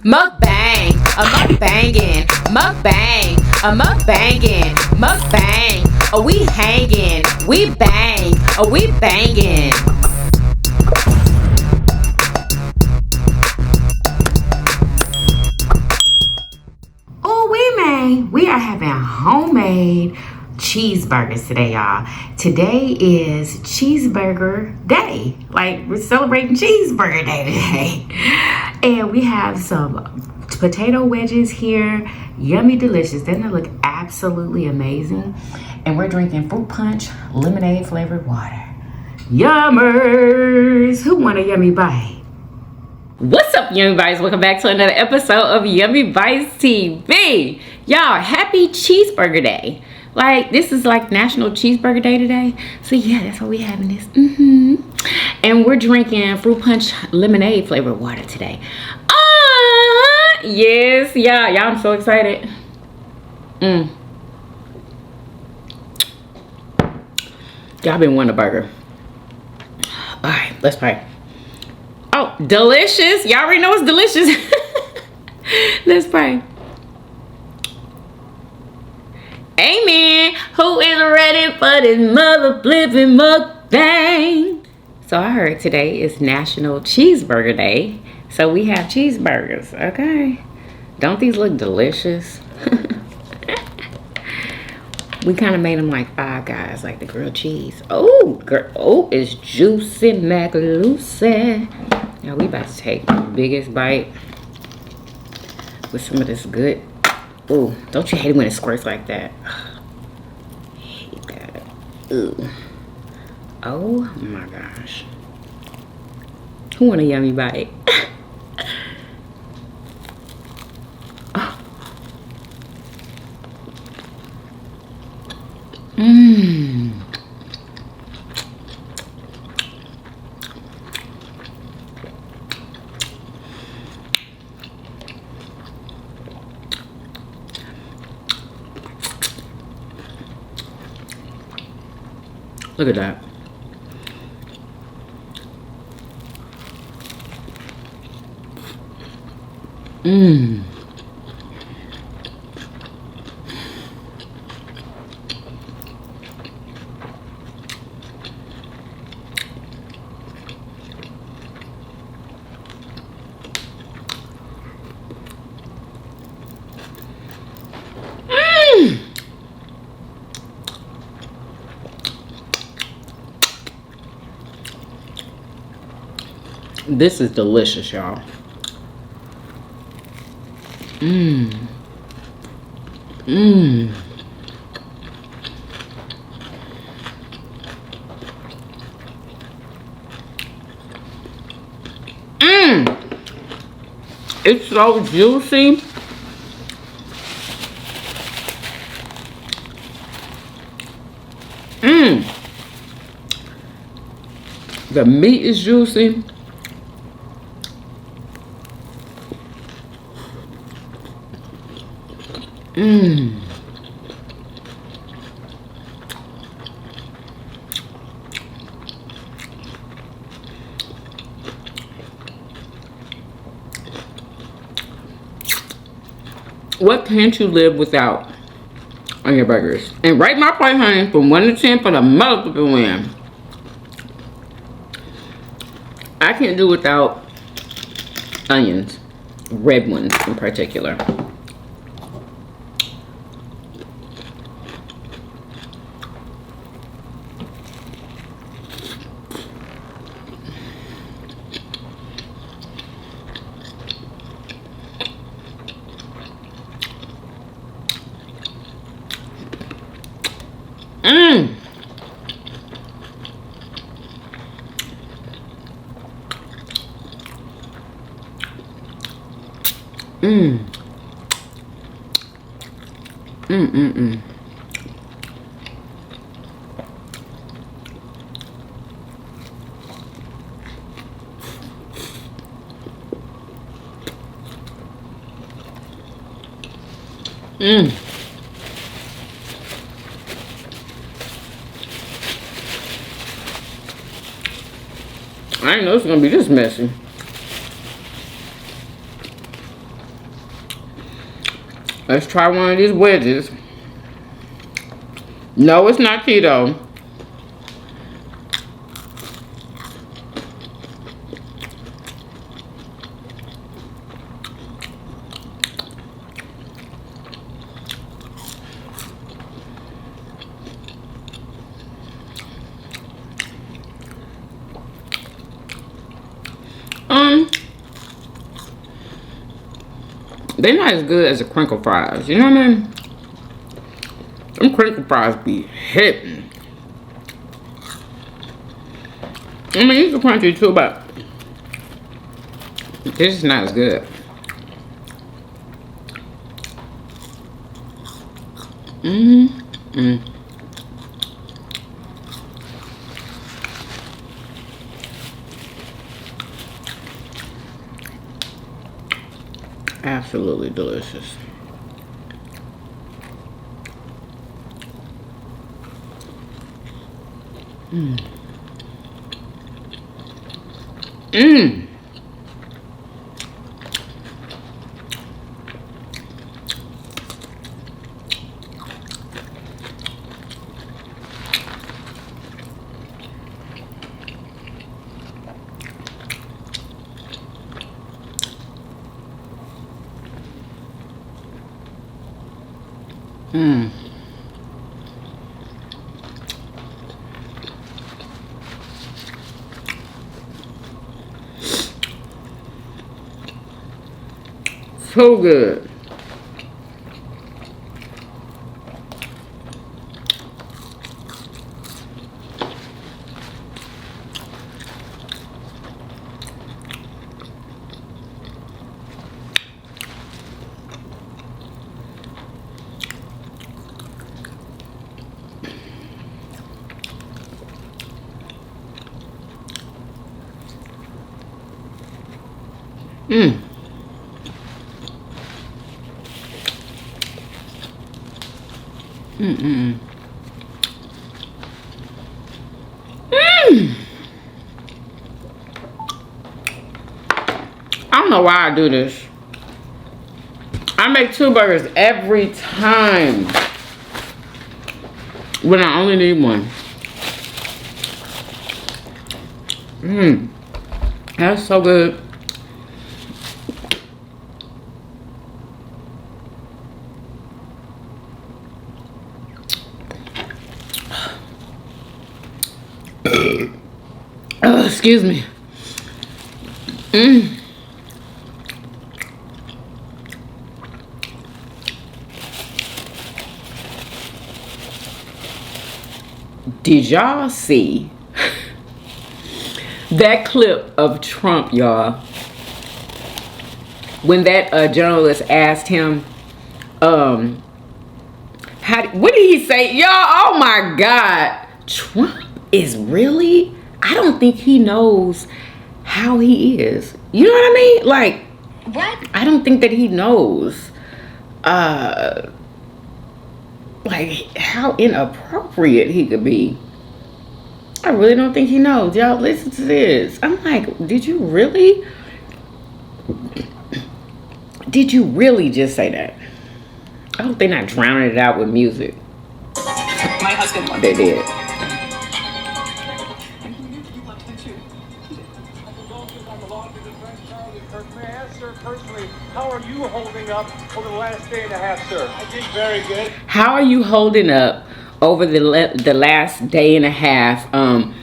Mukbang, a mukbangin', mukbang, a mukbangin', mukbang. Are we hanging? We bang, are we banging? Oh, we are having homemade cheeseburgers today, y'all. Today is cheeseburger day. Like, we're celebrating cheeseburger day today. And we have some potato wedges here. Yummy delicious. Doesn't it look absolutely amazing? And we're drinking fruit punch, lemonade flavored water. Yummers! Who want a yummy bite? What's up, Yummy Bites? Welcome back to another episode of Yummybitestv. Y'all, happy cheeseburger day. Like, this is like National Cheeseburger Day today. So yeah, that's why we having this. And we're drinking fruit punch lemonade flavored water today. Yes, yeah, y'all, I'm so excited. Y'all been wanting a burger. All right, let's pray. Oh, delicious. Y'all already know it's delicious. Let's pray. Amen. Who is ready for this mother flipping mukbang? So I heard today is National Cheeseburger Day. So we have cheeseburgers, okay? Don't these look delicious? We kind of made them like Five Guys, like the grilled cheese. Oh, girl, oh, it's juicy mac-lucy. Now we about to take the biggest bite with some of this good. Ooh, don't you hate it when it squirts like that? I hate that. Ooh. Oh my gosh. Who want a yummy bite? Look at that. This is delicious, y'all. It's so juicy. The meat is juicy. What can't you live without on your burgers? And rate my plate, honey, from 1 to 10 for the motherfucking win. I can't do without onions, red ones in particular. I didn't know it was gonna be this messy. Let's try one of these wedges. No, it's not keto. They're not as good as the crinkle fries. You know what I mean? Them crinkle fries be hitting. I mean, these are crunchy too, but this is not as good. Absolutely delicious. So good. I don't know why I do this. I make 2 burgers every time when I only need one. That's so good. Excuse me. Did y'all see that clip of Trump, y'all? When that journalist asked him, what did he say? Y'all, oh my God. Trump is really, I don't think he knows how he is. You know what I mean? Like, what? I don't think that he knows, like, how inappropriate he could be. I really don't think he knows. Y'all, listen to this. I'm like, did you really just say that? I hope they're not drowning it out with music. My husband loved They did. How are you holding up over the last day and a half, sir? I did very good. How are you holding up over the last day and a half? And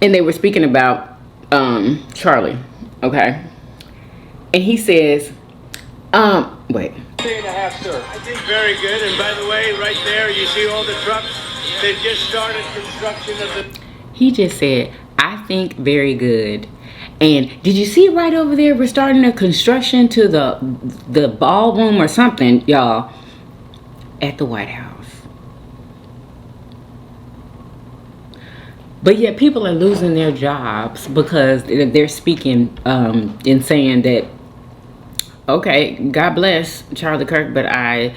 they were speaking about Charlie, okay? And he says, wait. Day and a half, sir. I did very good. And by the way, right there, you see all the trucks? They've just started construction of the... He just said, I think very good. And did you see right over there? We're starting a construction to the ballroom or something, y'all, at the White House. But yet people are losing their jobs because they're speaking and saying that, okay, God bless Charlie Kirk, but I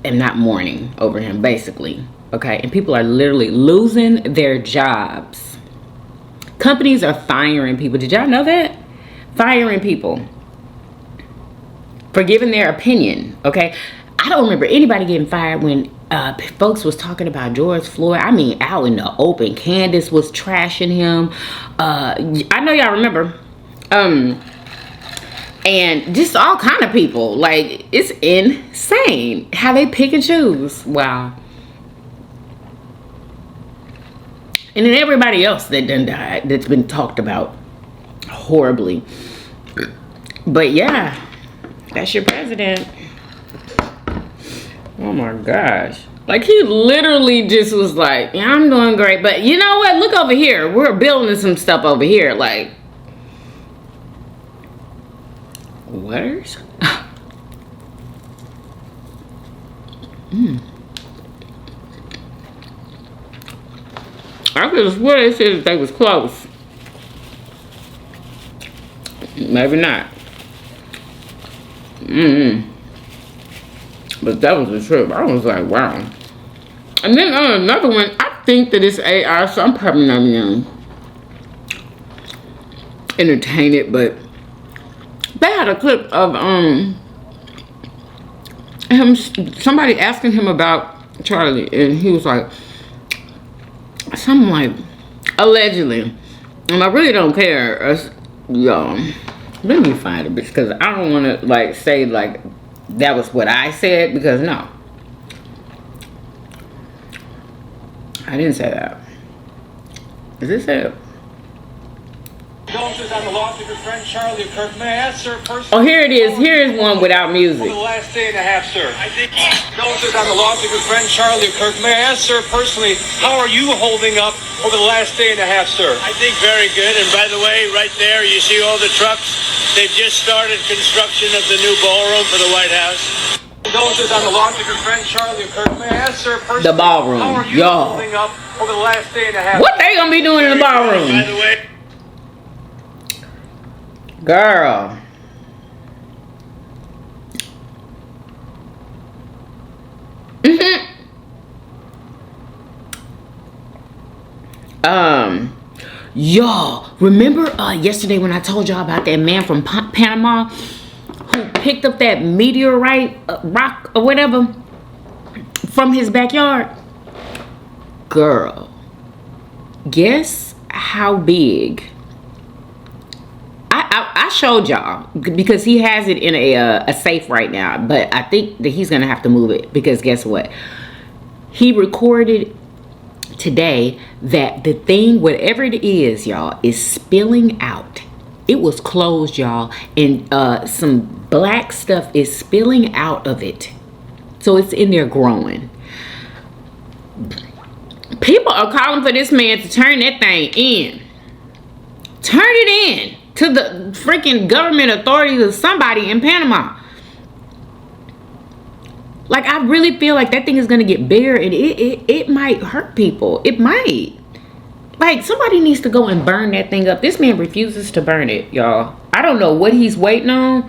am not mourning over him, basically. Okay, and people are literally losing their jobs. Companies are firing people. Did y'all know that? Firing people for giving their opinion, okay? I don't remember anybody getting fired when folks was talking about George Floyd. I mean, out in the open. Candace was trashing him. I know y'all remember. And just all kind of people. Like, it's insane how they pick and choose. Wow. And then everybody else that done died, that's been talked about horribly. But yeah, that's your president. Oh my gosh. Like, he literally just was like, yeah, I'm doing great. But you know what? Look over here. We're building some stuff over here. Like, waters? I could swear they said that they was close. Maybe not. But that was the truth. I was like, wow. And then another one, I think that it's AI, so I'm probably not even entertain it, but they had a clip of him, somebody asking him about Charlie, and he was like, something like, allegedly, and I really don't care, y'all. Let me find it, because I don't want to like say like that was what I said, because no, I didn't say that. Is this it? Condolences on the loss of your friend Charlie Kirk. May I ask, sir, personally? Oh, here it is. Here is one without music. For the last day and a half, sir. I think condolences on the loss of your friend Charlie Kirk. May I ask, sir, personally, how are you holding up over the last day and a half, sir? I think very good. And by the way, right there, you see all the trucks. They've just started construction of the new ballroom for the White House. Condolences on the loss of your friend Charlie Kirk. May I ask, sir, personally, the ballroom, how are you holding up over the last day and a half? What they gonna be doing in the ballroom? By the way, girl. Y'all remember yesterday when I told y'all about that man from Panama who picked up that meteorite rock or whatever from his backyard? Girl, guess how big? I showed y'all because he has it in a safe right now, but I think that he's gonna have to move it, because guess what? He recorded today that the thing, whatever it is, y'all, is spilling out. It was closed, y'all, and some black stuff is spilling out of it, so it's in there growing. People are calling for this man to turn that thing in. Turn it in to the freaking government authorities of somebody in Panama. Like, I really feel like that thing is going to get bigger, and it might hurt people. It might. Like, somebody needs to go and burn that thing up. This man refuses to burn it, y'all. I don't know what he's waiting on.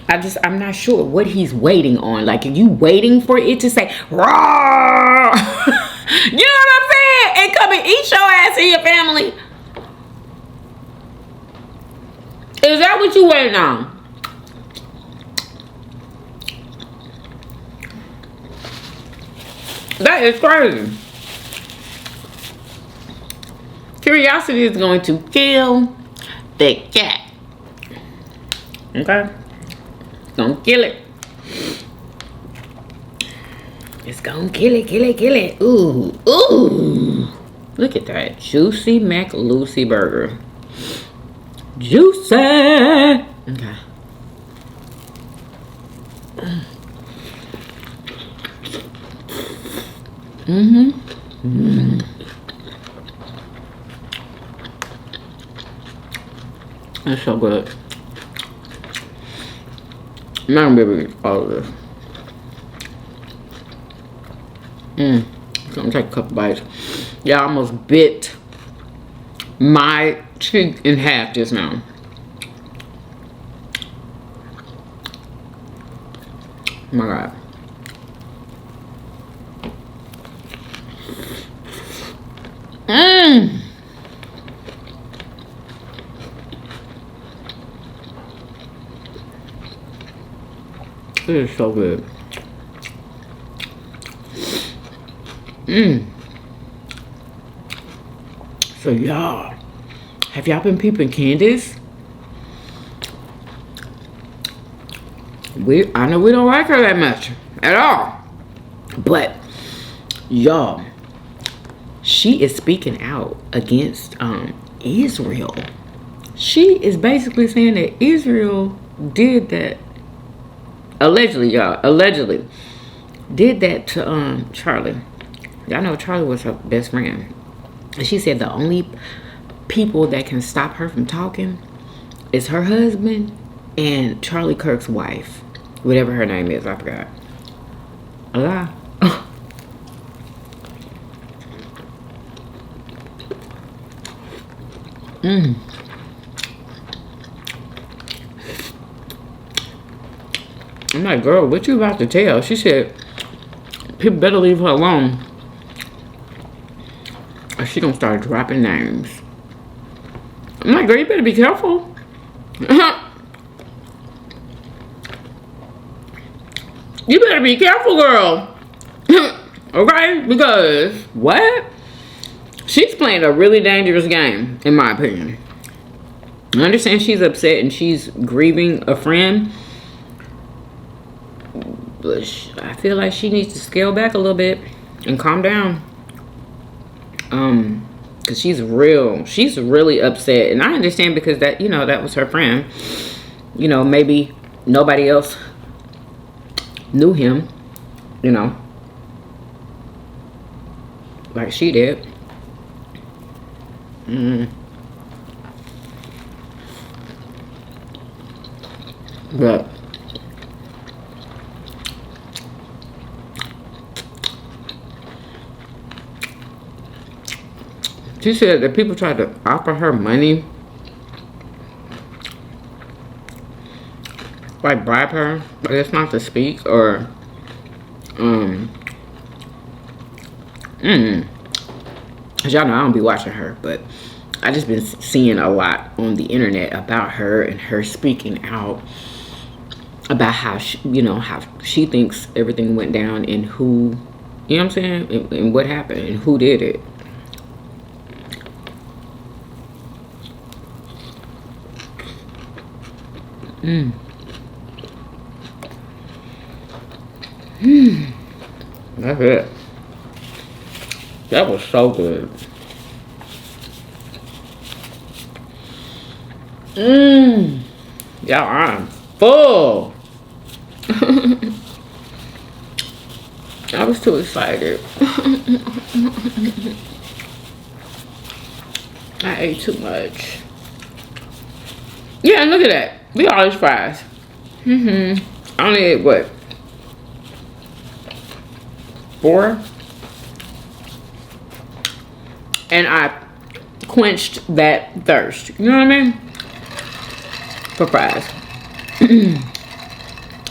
I'm not sure what he's waiting on. Like, are you waiting for it to say, raw? You know what I'm saying? And come and eat your ass and your family. Is that what you waiting on? That is crazy. Curiosity is going to kill the cat. Okay? It's gonna kill it. It's gonna kill it, kill it, kill it. Ooh, ooh. Look at that. Juicy McLucy burger. Juicy. Okay. That's so good. I'm not gonna be able to eat all of this. So I'm gonna take a couple bites. Yeah, I almost bit my cheek in half just now. Oh my God. It is so good. So y'all, have y'all been peeping Candace? I know we don't like her that much at all, but y'all, she is speaking out against Israel. She is basically saying that Israel did that, allegedly, y'all, allegedly did that to Charlie. Y'all know Charlie was her best friend. And she said the only people that can stop her from talking is her husband and Charlie Kirk's wife. Whatever her name is, I forgot. Allah. I'm like, girl, what you about to tell? She said, people better leave her alone. Or she gonna start dropping names. I'm like, girl, you better be careful. You better be careful, girl. Okay? Because, what? She's playing a really dangerous game, in my opinion. I understand she's upset and she's grieving a friend. But I feel like she needs to scale back a little bit and calm down. Because she's really upset. And I understand because that, you know, that was her friend. You know, maybe nobody else knew him, you know, like she did. But she said that people tried to offer her money, like bribe her, I guess not to speak, or cause y'all know I don't be watching her, but I just been seeing a lot on the internet about her and her speaking out about how she, you know, how she thinks everything went down and who, you know what I'm saying, and what happened and who did it. That's it. That was so good. Y'all, I'm full. I was too excited. I ate too much. Yeah, and look at that. We all these fries. I only ate what? 4? And I quenched that thirst. You know what I mean? For fries.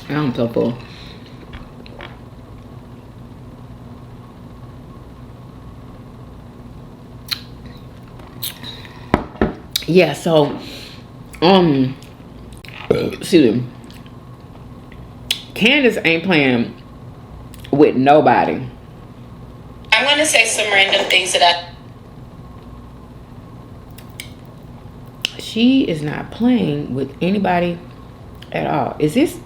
I'm so full. Yeah, so excuse me. Candace ain't playing with nobody. I want to say some random things that She is not playing with anybody at all. Is this?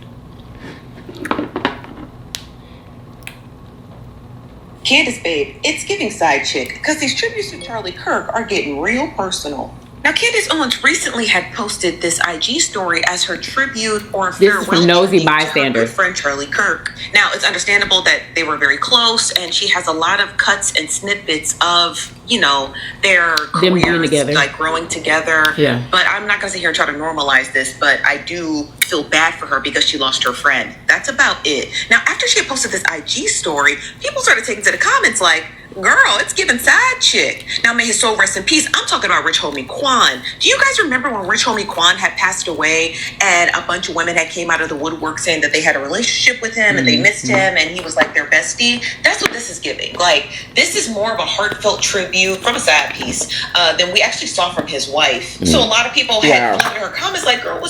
Candace, babe, it's giving side chick because these tributes to Charlie Kirk are getting real personal. Now, Candace Owens recently had posted this IG story as her tribute or farewell from Nosy tribute to her Bystanders. good friend Charlie Kirk. Now, it's understandable that they were very close, and she has a lot of cuts and snippets of, you know, their Them being careers, together. like growing together. Yeah. But I'm not gonna sit here and try to normalize this, but I do feel bad for her because she lost her friend. That's about it. Now, after she had posted this IG story, people started taking to the comments like, girl, it's giving side chick. Now, may his soul rest in peace. I'm talking about Rich Homie Quan. Do you guys remember when Rich Homie Quan had passed away and a bunch of women had came out of the woodwork saying that they had a relationship with him and they missed him and he was like their bestie? That's what this is giving. Like, this is more of a heartfelt tribute from a side piece than we actually saw from his wife. So a lot of people had flooded her comments like, girl,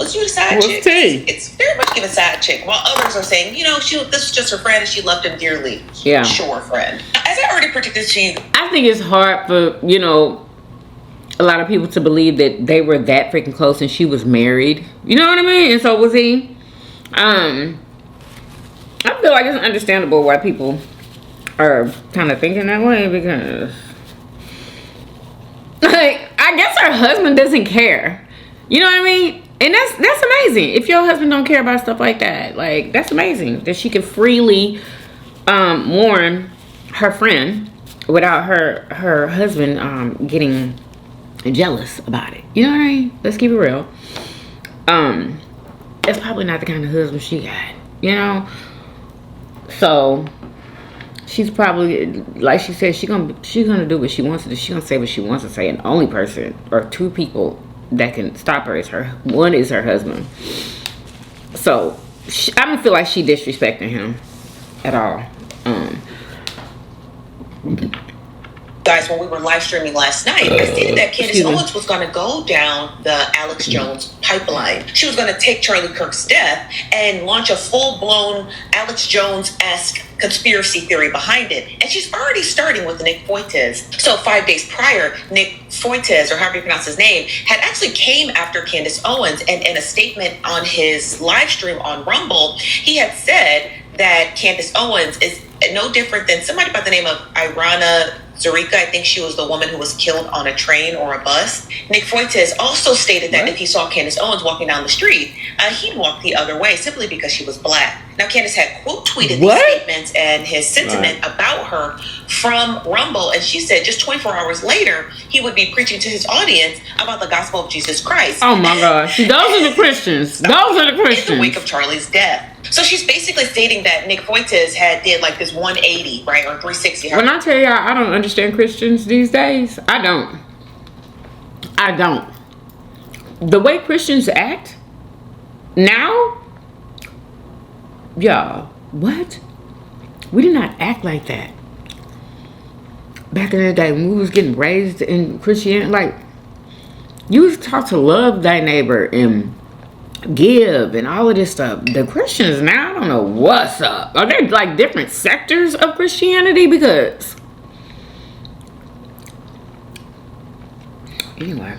Was you the side What's chick? tea? It's very much given side chick. While others are saying, this is just her friend and she loved him dearly. Yeah. Sure, friend. As I already predicted to you. I think it's hard for, a lot of people to believe that they were that freaking close and she was married. You know what I mean? And so was he. I feel like it's understandable why people are kind of thinking that way, because I guess her husband doesn't care. You know what I mean? And that's amazing. If your husband don't care about stuff like that, like, that's amazing that she can freely warn her friend without her husband getting jealous about it. You know what I mean? Let's keep it real. That's probably not the kind of husband she got, So she's probably, like she said, she's gonna do what she wants to do. She's gonna say what she wants to say, and the only person or two people that can stop her is one is her husband. So I don't feel like she disrespecting him at all. Guys, when we were live streaming last night, I stated that Candace Owens was going to go down the Alex Jones pipeline. She was going to take Charlie Kirk's death and launch a full-blown Alex Jones-esque conspiracy theory behind it. And she's already starting with Nick Fuentes. So 5 days prior, Nick Fuentes, or however you pronounce his name, had actually came after Candace Owens. And in a statement on his live stream on Rumble, he had said that Candace Owens is no different than somebody by the name of Irana Zarika. I think she was the woman who was killed on a train or a bus. Nick Fuentes also stated that if he saw Candace Owens walking down the street, he'd walk the other way simply because she was black. Now, Candace had quote tweeted these statements and his sentiment about her from Rumble, and she said just 24 hours later, he would be preaching to his audience about the gospel of Jesus Christ. Oh my gosh. Those are the Christians. Those are the Christians. In the wake of Charlie's death. So she's basically stating that Nick Fuentes did like this 180, right? Or 360. When I tell y'all I don't understand Christians these days, I don't. The way Christians act now, y'all, what? We did not act like that back in the day when we was getting raised in Christianity. Like, you was taught to love thy neighbor and give and all of this stuff. The Christians now, I don't know what's up. Are there like different sectors of Christianity? Because anyway,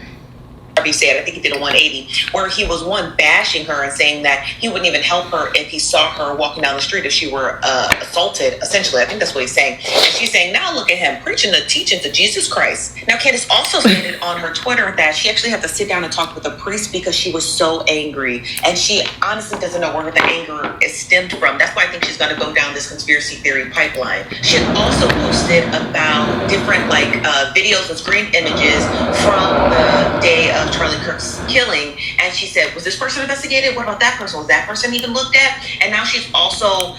He said, I think he did a 180, where he was bashing her and saying that he wouldn't even help her if he saw her walking down the street if she were assaulted. Essentially, I think that's what he's saying. And she's saying, now look at him preaching the teachings of Jesus Christ. Now, Candace also stated on her Twitter that she actually had to sit down and talk with a priest because she was so angry, and she honestly doesn't know where the anger is stemmed from. That's why I think she's going to go down this conspiracy theory pipeline. She had also posted about different videos and screen images from the day of Charlie Kirk's killing, and she said, was this person investigated? What about that person? Was that person even looked at? And now she's also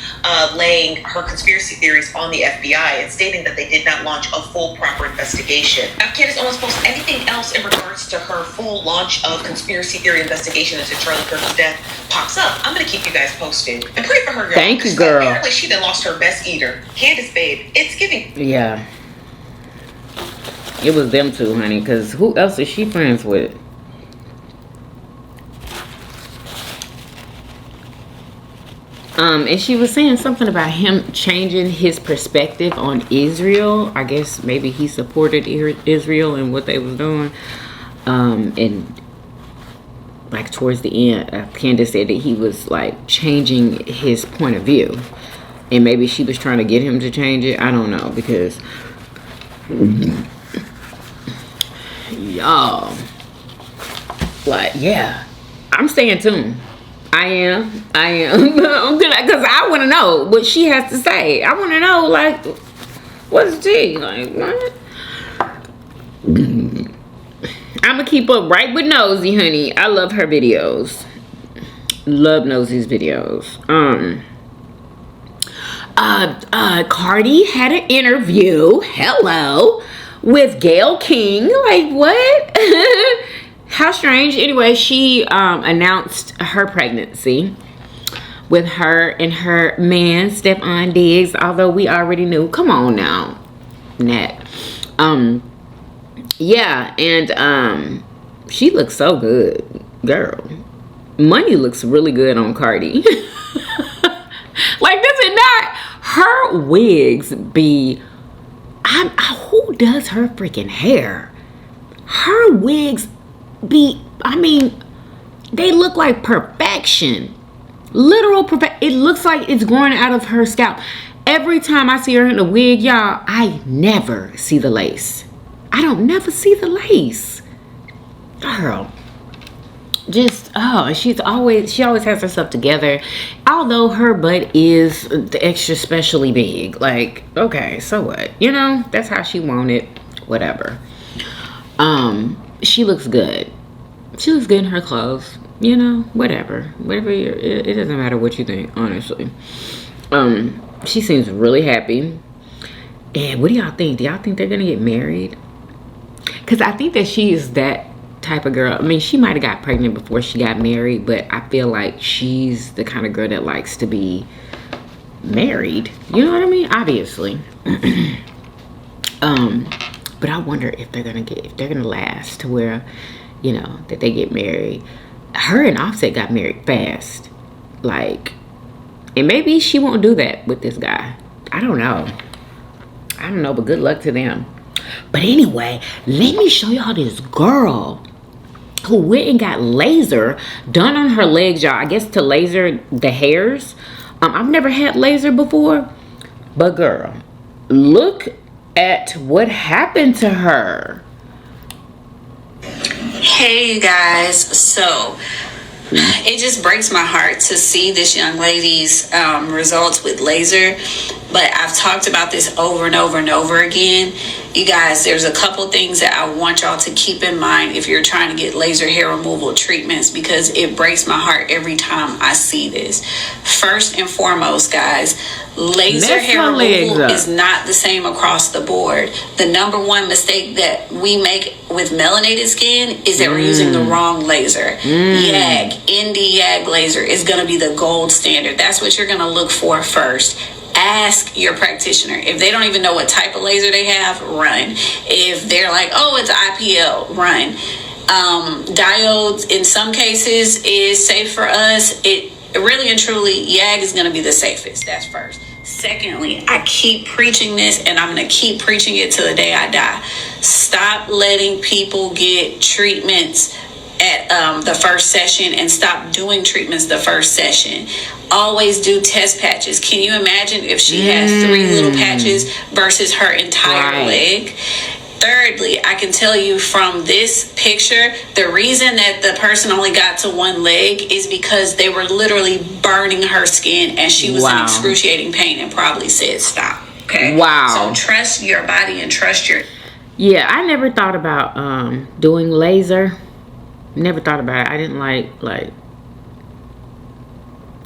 laying her conspiracy theories on the FBI and stating that they did not launch a full proper investigation. Now, Candace Owens posts anything else in regards to her full launch of conspiracy theory investigation into Charlie Kirk's death pops up. I'm going to keep you guys posted. And pray for her, girl. Thank you, girl. Apparently she done lost her best eater. Candace, babe, it's giving. Yeah. It was them two, honey, because who else is she friends with? And she was saying something about him changing his perspective on Israel. I guess maybe he supported Israel and what they was doing. And like towards the end, Candace said that he was like changing his point of view. And maybe she was trying to get him to change it. I don't know, because y'all, like, yeah, I'm staying tuned. I am. I'm gonna, because I want to know what she has to say. I want to know, like, what's the tea? Like, what? I'm gonna keep up right with Nosy, honey. I love her videos. Love Nosy's videos. Cardi had an interview. Hello. With Gayle King. Like, what? How strange. Anyway, she announced her pregnancy with her and her man, Stephon Diggs, although we already knew. Come on now, Nat. Yeah, and she looks so good, girl. money looks really good on Cardi. Like, does it not? Her wigs be... who does her freaking hair? Her wigs be... I mean, they look like perfection. Literal perfection. It looks like it's growing out of her scalp. Every time I see her in a wig, y'all, I never see the lace. I don't never see the lace. Girl. Just, she always has herself together. Although her butt is extra specially big. Like, okay, so what? You know, that's how she wanted. Whatever. She looks good. She looks good in her clothes. You know, whatever. It doesn't matter what you think, honestly. She seems really happy. And what do y'all think? Do y'all think they're gonna get married? Because I think that she is that type of girl. I mean, she might have got pregnant before she got married, but I feel like she's the kind of girl that likes to be married. You know what I mean? Obviously. But I wonder if they're gonna last to where, you know, that they get married. Her and Offset got married fast. Like, and maybe she won't do that with this guy. I don't know, but good luck to them. But anyway, let me show y'all this girl who went and got laser done on her legs, y'all. I guess to laser the hairs. I've never had laser before, but girl, look at what happened to her. Hey you guys, so it just breaks my heart to see this young lady's results with laser, but I've talked about this over and over and over again. You guys, there's a couple things that I want y'all to keep in mind if you're trying to get laser hair removal treatments, because it breaks my heart every time I see this. First and foremost, guys, laser hair removal is not the same across the board. The number one mistake that we make with melanated skin is that we're using the wrong laser. YAG, ND YAG laser is going to be the gold standard. That's what you're going to look for first. Ask your practitioner. If they don't even know what type of laser they have, run. If they're like, oh, it's IPL, run. Diodes in some cases is safe for us. It really and truly, YAG is going to be the safest. That's first. Secondly, I keep preaching this, and I'm going to keep preaching it till the day I die. Stop letting people get treatments at the first session, and stop doing treatments the first session. Always do test patches. Can you imagine if she has 3 little patches versus her entire leg? Thirdly, I can tell you from this picture, the reason that the person only got to 1 leg is because they were literally burning her skin, and she was in excruciating pain and probably said stop. Okay. So trust your body and trust your... Yeah, I never thought about doing laser. Never thought about it. I didn't like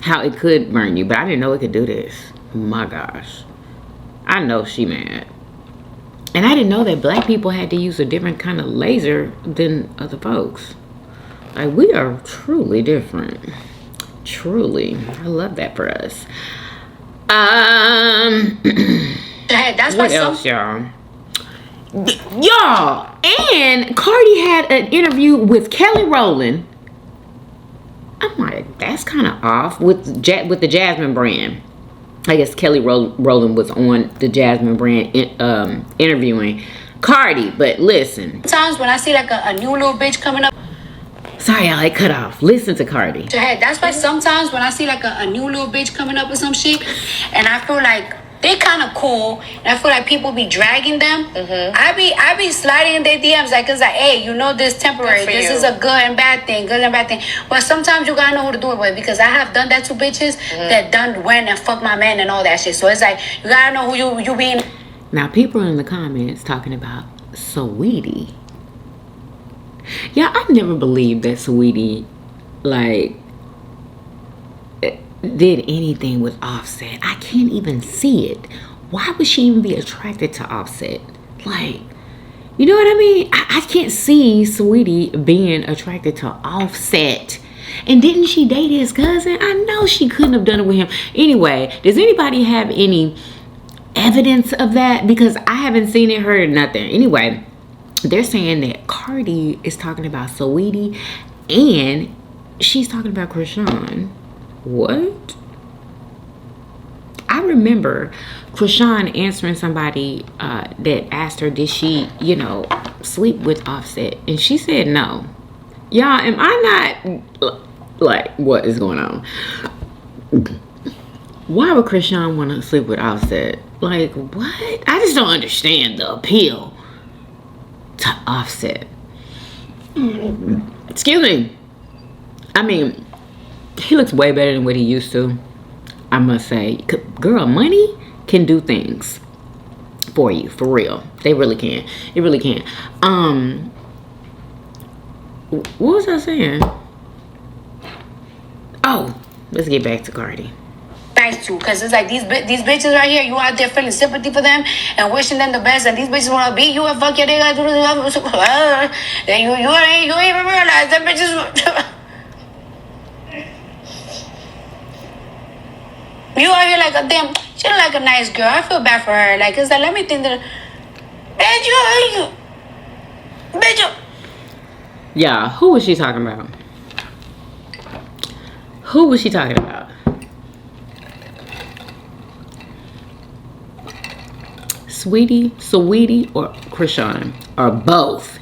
how it could burn you, but I didn't know it could do this. My gosh. I know she mad. And I didn't know that black people had to use a different kind of laser than other folks. Like, we are truly different. Truly. I love that for us. What else, y'all? Y'all, and Cardi had an interview with Kelly Rowland. I'm like, that's kind of off with the Jasmine brand. I guess Kelly Rowland was on the Jasmine brand interviewing Cardi. But listen, sometimes when I see like a new little bitch coming up, sorry, I cut off. Listen to Cardi. That's why sometimes when I see like a new little bitch coming up with some shit, and I feel like they kind of cool, and I feel like people be dragging them. I be sliding in their DMs like, it's like, hey, you know, this temporary. This is a good and bad thing. But sometimes you gotta know who to do it with, because I have done that to bitches that done went and fuck my man and all that shit. So it's like, you gotta know who you being. Now people in the comments talking about Saweetie. Yeah, I never believed that Saweetie like did anything with Offset. I can't even see it. Why would she even be attracted to Offset? Like, you know what I mean? I can't see Saweetie being attracted to Offset. And didn't she date his cousin? I know she couldn't have done it with him. Anyway, does anybody have any evidence of that? Because I haven't seen it, heard nothing. Anyway, they're saying that Cardi is talking about Saweetie and she's talking about Krishan. What? I remember Krishan answering somebody that asked her, did she, you know, sleep with Offset? And she said no. Y'all, am I not, like, what is going on? Why would Krishan want to sleep with Offset? Like, what? I just don't understand the appeal to Offset. Excuse me. I mean, he looks way better than what he used to, I must say. Girl, money can do things for you, for real. They really can. It really can. What was I saying? Oh, let's get back to Cardi. Nice too, because it's like these bitches right here, you out there feeling sympathy for them and wishing them the best, and these bitches want to beat you and fuck your nigga. Then you ain't even realize them bitches. You out here like a damn, she look like a nice girl. I feel bad for her. Like, it's like, let me think that, bitch, you. Yeah, who was she talking about? Who was she talking about? Sweetie, or Krishan, or both?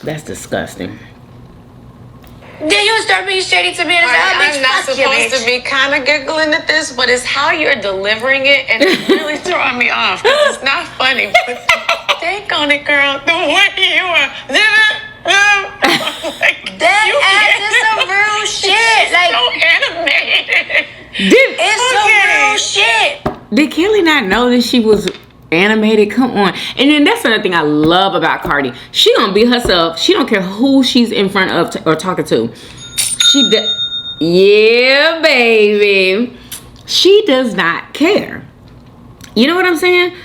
That's disgusting. Then you start being shady to me and say, I'm not supposed to be kind of giggling at this, but it's how you're delivering it, and it's really throwing me off. It's not funny, but take on it, girl. The way you are. That ass is some real shit. Like, so animated. It's some real shit. Did Kelly not know that she was animated? Come on. And then that's another thing I love about Cardi. She gonna be herself. She don't care who she's in front of or talking to. Yeah, baby. She does not care. You know what I'm saying?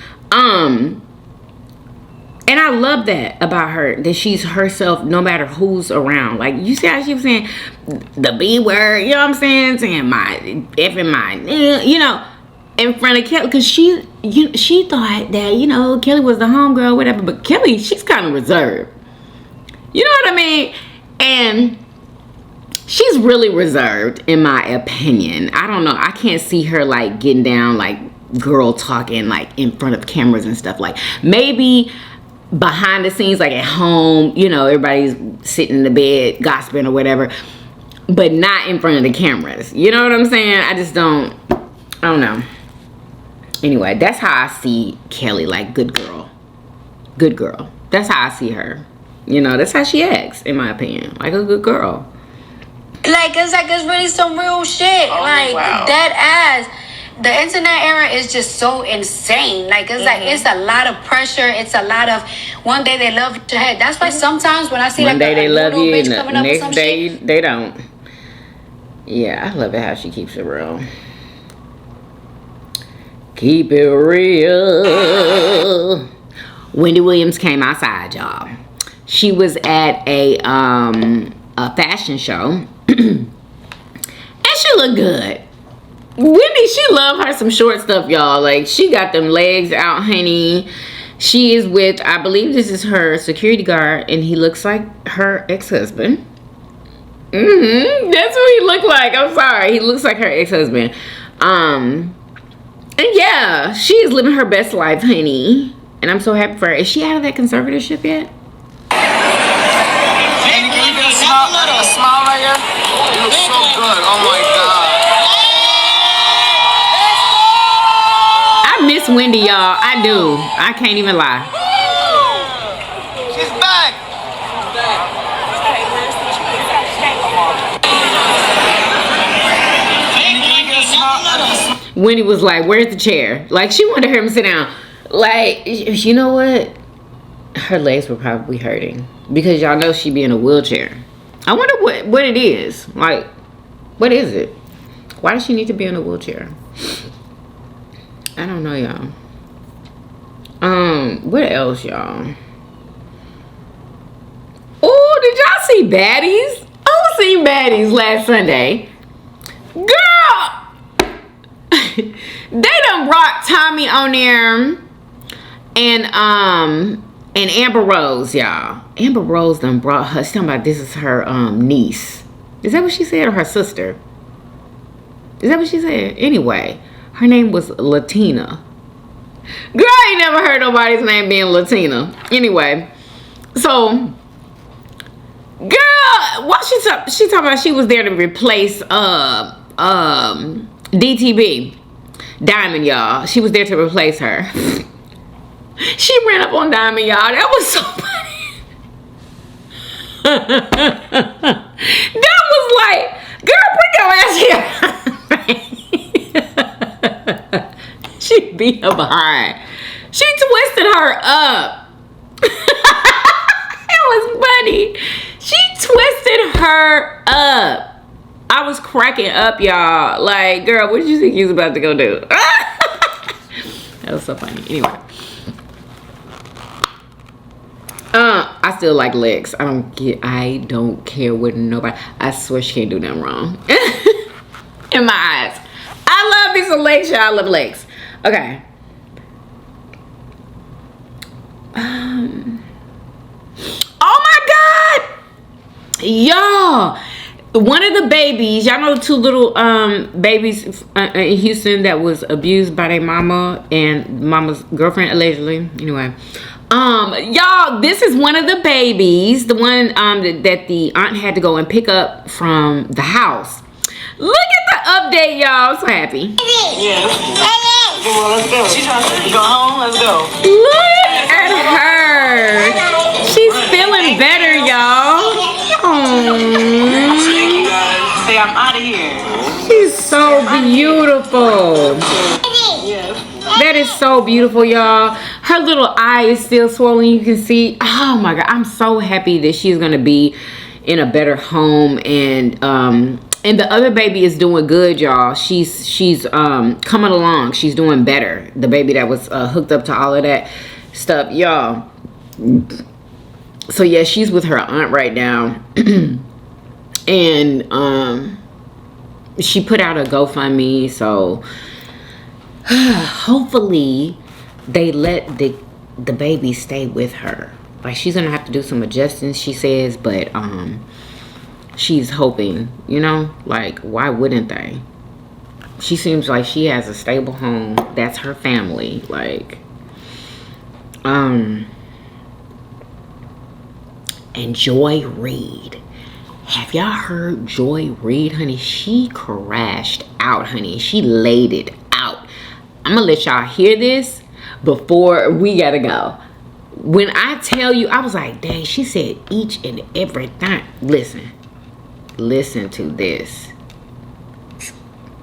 And I love that about her, that she's herself no matter who's around. Like, you see how she was saying the B word, you know what I'm saying? Saying my effing my, you know, in front of Kelly, because she thought that, you know, Kelly was the homegirl, whatever. But Kelly, she's kind of reserved. You know what I mean? And she's really reserved, in my opinion. I don't know. I can't see her like getting down, like girl talking, like in front of cameras and stuff. Like maybe behind the scenes, like at home, you know, everybody's sitting in the bed gossiping or whatever, but not in front of the cameras. You know what I'm saying? I don't know. Anyway, that's how I see Kelly, like good girl. Good girl. That's how I see her. You know, that's how she acts, in my opinion. Like a good girl. Like, it's really some real shit. Oh, like, wow. that ass. The internet era is just so insane. Like, it's like, it's a lot of pressure. It's a lot of, one day they love your head. That's why sometimes when I see one like day they love you bitch and coming the up with next some day shit. they don't. Yeah, I love it how she keeps it real. Keep it real. Wendy Williams came outside, y'all. She was at a fashion show. And she looked good. Wendy, she love her some short stuff, y'all. Like, she got them legs out, honey. She is with, I believe this is her security guard, and he looks like her ex-husband. That's what he looked like. I'm sorry. He looks like her ex-husband. And yeah, she is living her best life, honey. And I'm so happy for her. Is she out of that conservatorship yet? Can you get a smile right here? You look so good. Oh my God. I miss Wendy, y'all. I do. I can't even lie. She's back. Wendy was like, where's the chair? Like, she wanted him to sit down. Like, you know what? Her legs were probably hurting. Because y'all know she be in a wheelchair. I wonder what it is. Like, what is it? Why does she need to be in a wheelchair? I don't know, y'all. What else, y'all? Oh, did y'all see Baddies? I seen Baddies last Sunday. Girl! They done brought Tommy on there. And And Amber Rose, y'all. Amber Rose done brought her. She's talking about this is her niece. Is that what she said, or her sister? Is that what she said? Anyway, her name was Latina. Girl, I ain't never heard nobody's name being Latina. Anyway, so girl, what she talking about? She was there to replace DTB Diamond, y'all. She was there to replace her. She ran up on Diamond, y'all. That was so funny. That was like, girl, bring your ass here. She beat her behind. She twisted her up. It was funny. She twisted her up. I was cracking up, y'all. Like, girl, what did you think you was about to go do? That was so funny. Anyway. I still like Lex. I don't care what nobody. I swear she can't do nothing wrong. In my eyes. I love me some Lex, y'all. I love Lex. Okay. Oh my God, y'all! One of the babies, y'all know the two little babies in Houston that was abused by their mama and mama's girlfriend allegedly. Anyway, y'all, this is one of the babies, the one that the aunt had to go and pick up from the house. Look at the update, y'all. I'm so happy. Yeah. Come on, let's go. She's trying to go home. Let's go. Look at her. She's feeling better, y'all. Say I'm out of here. She's so beautiful. That is so beautiful, y'all. Her little eye is still swollen. You can see. Oh my God. I'm so happy that she's going to be in a better home. And the other baby is doing good, y'all. She's coming along. She's doing better. The baby that was hooked up to all of that stuff, y'all. So yeah, she's with her aunt right now. And she put out a GoFundMe, so hopefully they let the baby stay with her. Like, she's gonna have to do some adjusting, she says, but she's hoping, you know, like, why wouldn't they? She seems like she has a stable home. That's her family. Like, and Joy Reid. Have y'all heard Joy Reid, honey? She crashed out, honey. She laid it out. I'm gonna let y'all hear this before we gotta go. When I tell you, I was like, dang, she said each and every thing. Listen to this.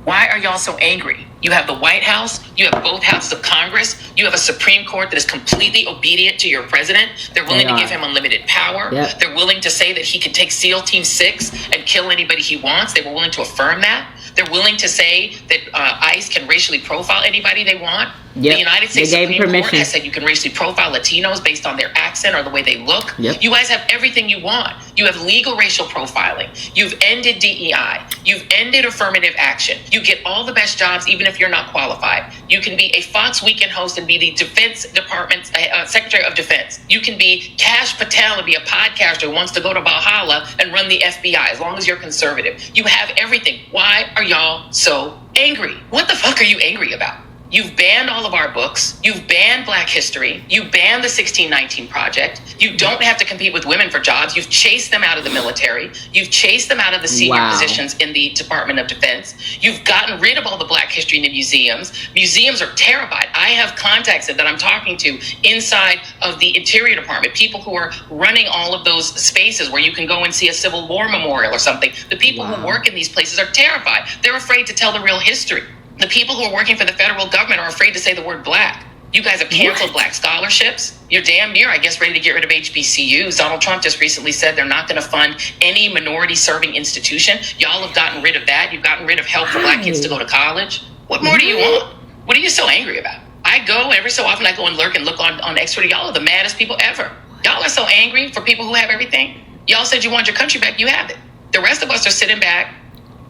Why are y'all so angry? You have the White House, you have both houses of Congress, you have a Supreme Court that is completely obedient to your president. They're willing to give him unlimited power. Yep. They're willing to say that he can take SEAL Team 6 and kill anybody he wants. They were willing to affirm that. They're willing to say that ICE can racially profile anybody they want. Yep. The United States Supreme Court has said you can racially profile Latinos based on their accent or the way they look. Yep. You guys have everything you want. You have legal racial profiling. You've ended DEI. You've ended affirmative action. You get all the best jobs even if you're not qualified. You can be a Fox Weekend host and be the Defense Department's Secretary of Defense. You can be Kash Patel and be a podcaster who wants to go to Valhalla and run the FBI as long as you're conservative. You have everything. Why are y'all so angry? What the fuck are you angry about? You've banned all of our books. You've banned Black history. You banned the 1619 Project. You don't have to compete with women for jobs. You've chased them out of the military. You've chased them out of the senior positions in the Department of Defense. You've gotten rid of all the Black history in the museums. Museums are terrified. I have contacts that I'm talking to inside of the Interior Department, people who are running all of those spaces where you can go and see a Civil War memorial or something. The people who work in these places are terrified. They're afraid to tell the real history. The people who are working for the federal government are afraid to say the word Black. You guys have canceled Black scholarships. You're damn near, I guess, ready to get rid of HBCUs. Donald Trump just recently said they're not going to fund any minority-serving institution. Y'all have gotten rid of that. You've gotten rid of help for Black kids to go to college. What more do you want? What are you so angry about? I go, every so often I go and lurk and look on X-Twitter. Y'all are the maddest people ever. Y'all are so angry for people who have everything. Y'all said you want your country back. You have it. The rest of us are sitting back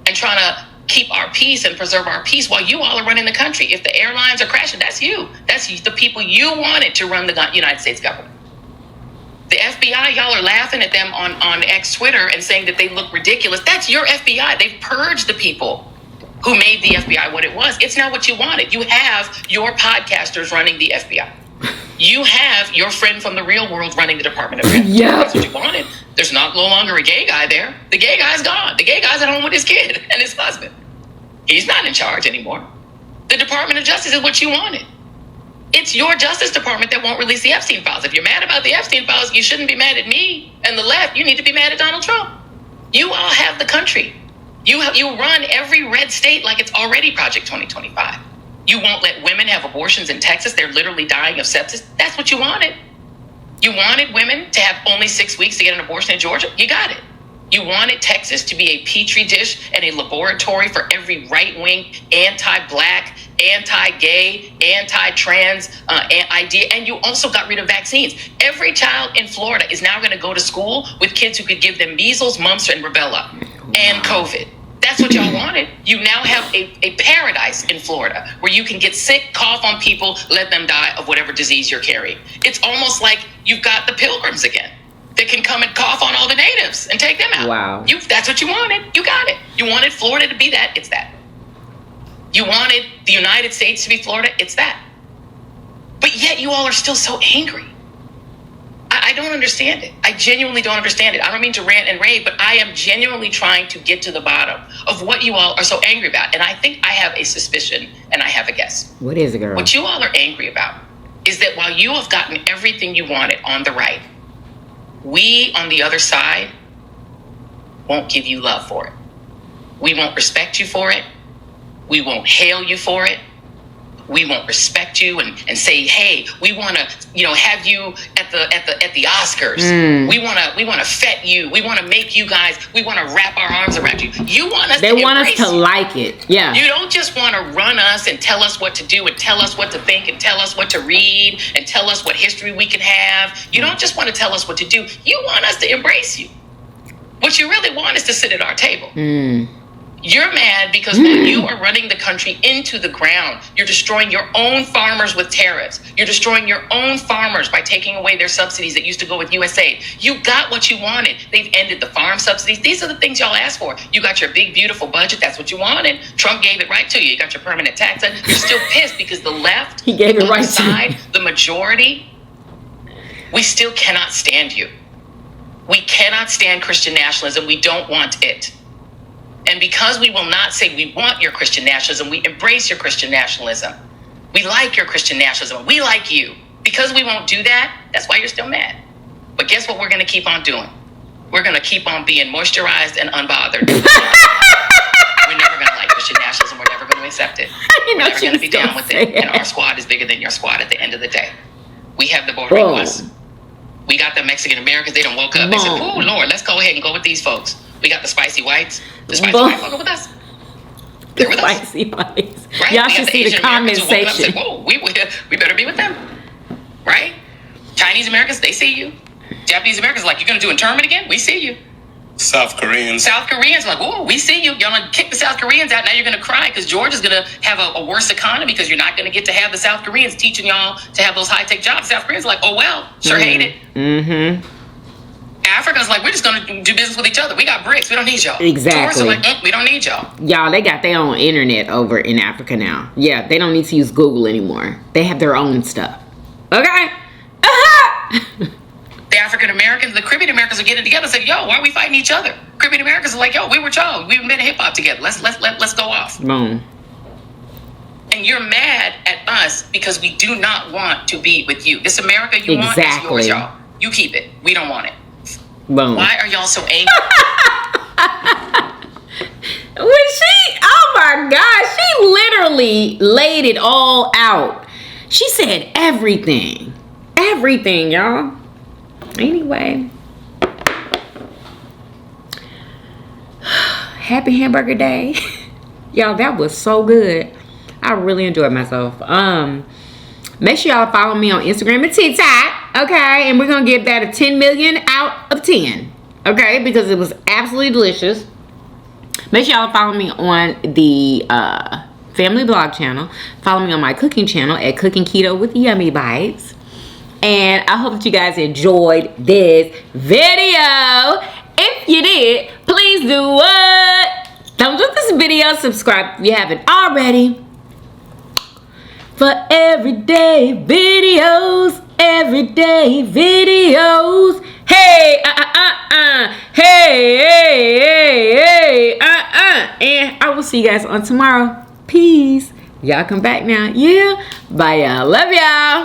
and trying to keep our peace and preserve our peace while you all are running the country. If the airlines are crashing, that's you. That's the people you wanted to run the United States government. The FBI, y'all are laughing at them on X Twitter and saying that they look ridiculous. That's your FBI. They've purged the people who made the FBI what it was. It's not what you wanted. You have your podcasters running the FBI. You have your friend from the real world running the Department of Justice. Yeah. That's what you wanted. There's no longer a gay guy there. The gay guy's gone. The gay guy's at home with his kid and his husband. He's not in charge anymore. The Department of Justice is what you wanted. It's your Justice Department that won't release the Epstein files. If you're mad about the Epstein files, you shouldn't be mad at me and the left. You need to be mad at Donald Trump. You all have the country. You run every red state like it's already Project 2025. You won't let women have abortions in Texas. They're literally dying of sepsis. That's what you wanted. You wanted women to have only 6 weeks to get an abortion in Georgia. You got it. You wanted Texas to be a petri dish and a laboratory for every right-wing, anti-black, anti-gay, anti-trans idea. And you also got rid of vaccines. Every child in Florida is now going to go to school with kids who could give them measles, mumps, and rubella and COVID. That's what y'all wanted. You now have a paradise in Florida where you can get sick, cough on people, let them die of whatever disease you're carrying. It's almost like you've got the pilgrims again. They can come and cough on all the natives and take them out. Wow. That's what you wanted. You got it. You wanted Florida to be that. It's that. You wanted the United States to be Florida. It's that. But yet you all are still so angry. I don't understand it. I genuinely don't understand it. I don't mean to rant and rave, but I am genuinely trying to get to the bottom of what you all are so angry about. And I think I have a suspicion and I have a guess. What is it, girl? What you all are angry about is that while you have gotten everything you wanted on the right, we on the other side won't give you love for it. We won't respect you for it. We won't hail you for it. We won't respect you and say, hey, we want to, have you at the Oscars. We want to fet you. We want to make you guys. We want to wrap our arms around you. You want us. They want us to like it. Yeah. You don't just want to run us and tell us what to do and tell us what to think and tell us what to read and tell us what history we can have. You don't just want to tell us what to do. You want us to embrace you. What you really want is to sit at our table. You're mad because while you are running the country into the ground, you're destroying your own farmers with tariffs. You're destroying your own farmers by taking away their subsidies that used to go with USAID. You got what you wanted. They've ended the farm subsidies. These are the things y'all asked for. You got your big, beautiful budget. That's what you wanted. Trump gave it right to you. You got your permanent tax. You're still pissed because the left, he gave it right side, the majority, we still cannot stand you. We cannot stand Christian nationalism. We don't want it. And because we will not say we want your Christian nationalism, we embrace your Christian nationalism. We like your Christian nationalism. We like you. Because we won't do that, that's why you're still mad. But guess what we're going to keep on doing? We're going to keep on being moisturized and unbothered. We're never going to like Christian nationalism. We're never going to accept it. We're never going to be down with it. And our squad is bigger than your squad at the end of the day. We have the Boricuas. We got the Mexican Americans. They done woke up. They said, oh, Lord, let's go ahead and go with these folks. We got the spicy whites. The spicy whites will go with us. They're with us. Spicy whites. Right? Y'all should see the comment section. Said, whoa, we better be with them. Right? Chinese Americans, they see you. Japanese Americans are like, you're going to do internment again? We see you. South Koreans are like, oh, we see you. Y'all going to kick the South Koreans out. Now you're going to cry because Georgia's going to have a worse economy because you're not going to get to have the South Koreans teaching y'all to have those high-tech jobs. South Koreans are like, oh, well, sure hate it. Mm-hmm. Africa's like, we're just going to do business with each other. We got BRICS. We don't need y'all. Exactly. Tourists are like, we don't need y'all. Y'all, they got their own internet over in Africa now. Yeah, they don't need to use Google anymore. They have their own stuff. Okay? The African Americans, the Caribbean Americans are getting together and saying, yo, why are we fighting each other? Caribbean Americans are like, yo, we were y'all. We've been in hip hop together. Let's go off. Boom. And you're mad at us because we do not want to be with you. This America you want is yours, y'all. You keep it. We don't want it. Boom. Why are y'all so angry? When she, oh my God, she literally laid it all out. She said everything. Everything, y'all. Anyway. Happy Hamburger Day. Y'all, that was so good. I really enjoyed myself. Make sure y'all follow me on Instagram and TikTok. Okay, and we're gonna give that a 10 million out of 10. Okay, because it was absolutely delicious. Make sure y'all follow me on the family blog channel. Follow me on my cooking channel at Cooking Keto with Yummy Bites. And I hope that you guys enjoyed this video. If you did, please do what? Thumbs up this video, subscribe if you haven't already. For everyday videos, Hey, hey, and I will see you guys on tomorrow. Peace. Y'all come back now. Yeah. Bye, y'all. Love y'all.